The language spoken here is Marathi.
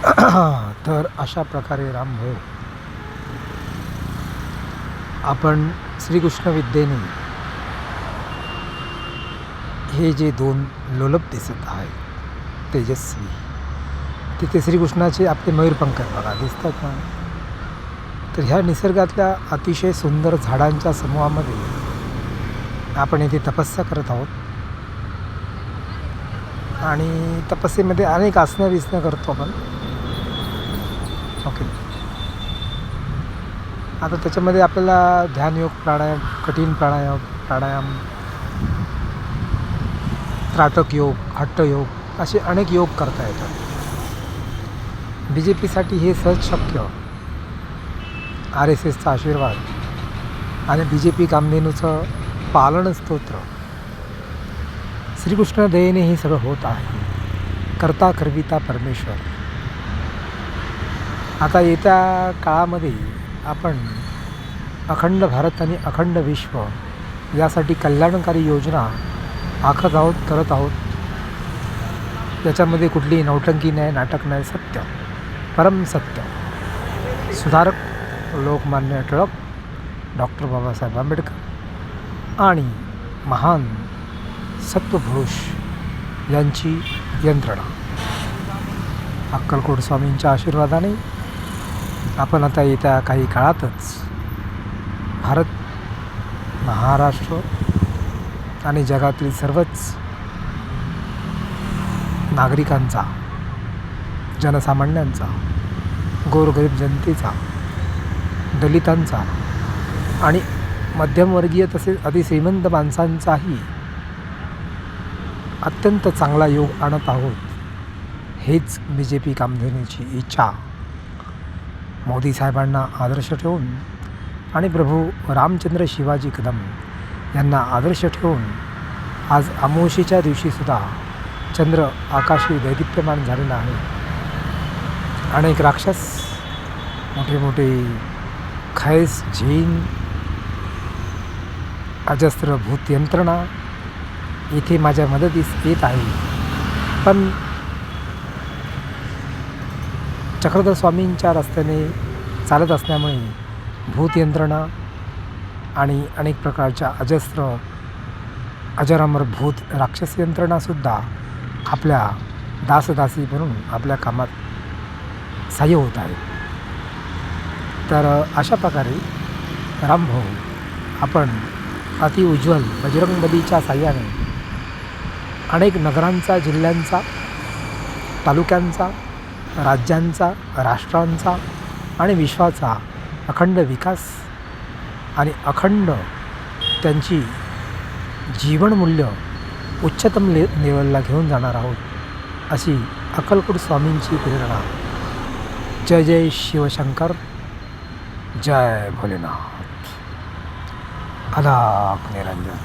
तर अशा प्रकारे रामभाऊ आपण श्रीकृष्ण विद्येने हे जे दोन लोलप दिसत आहे तेजस्वी, तिथे श्रीकृष्णाचे आपले मयूरपंख बघा दिसतात ना. तर ह्या निसर्गातल्या अतिशय सुंदर झाडांच्या समूहामध्ये आपण इथे तपस्या करत आहोत आणि तपस्येमध्ये अनेक आसनं विसनं करतो आपण. ओके, आता त्याच्यामध्ये आपल्याला ध्यानयोग, प्राणायाम, कठीण प्राणायाम, त्राटक योग, हट्टयोग असे अनेक योग करता येतात. BJPसाठी हे सहज शक्य. RSSचा आशीर्वाद आणि BJP कामधेनूचं पालन स्तोत्र, श्रीकृष्ण दयेने हे सगळं होत आहे. करता करविता परमेश्वर. आता येत्या काळामध्ये आपण अखंड भारत आणि अखंड विश्व यासाठी कल्याणकारी योजना आखत आहोत, करत आहोत. याच्यामध्ये कुठलीही नौटंकी नाही, नाटक नाही, सत्य, परम सत्य. सुधारक लोकमान्य टिळक, डॉक्टर बाबासाहेब आंबेडकर आणि महान सत्वपुरुष यांची यंत्रणा. अक्कलकोट स्वामींच्या आशीर्वादाने आपण आता येत्या काही काळातच भारत, महाराष्ट्र आणि जगातील सर्वच नागरिकांचा, जनसामान्यांचा, गोरगरीब जनतेचा, दलितांचा आणि मध्यमवर्गीय तसेच अतिश्रीमंत माणसांचाही अत्यंत चांगला योग आणत आहोत. हेच BJP कामधेनूची इच्छा. मोदी साहेबांना आदर्श ठेवून आणि प्रभू रामचंद्र शिवाजी कदम यांना आदर्श ठेवून आज अमावस्येच्या दिवशीसुद्धा चंद्र आकाशी दैदिप्यमान झालेला आहे. अनेक राक्षस, मोठे मोठे खैस, झीन, अजस्त्र भूत यंत्रणा इथे माझ्या मदतीस येत आहे. पण चक्रधर स्वामींच्या रस्त्याने चालत असल्यामुळे भूत यंत्रणा आणि अनेक प्रकारच्या अजस्त्र अजरामर भूत राक्षस यंत्रणासुद्धा आपल्या दासदासी बनून आपल्या कामात सहाय्य होत आहे. तर अशा प्रकारे रामभाऊ आपण अतिउज्ज्वल बजरंगबलीच्या साह्याने अनेक नगरांचा, जिल्ह्यांचा, तालुक्यांचा, राज्यांचा, राष्ट्रांचा आणि विश्वाचा अखंड विकास आणि अखंड त्यांची जीवनमूल्य उच्चतम लेवलला घेऊन जाणार आहोत, अशी अक्कलकोट स्वामींची प्रेरणा. जय जय शिवशंकर, जय भोलेनाथ. अलाख निरंजन.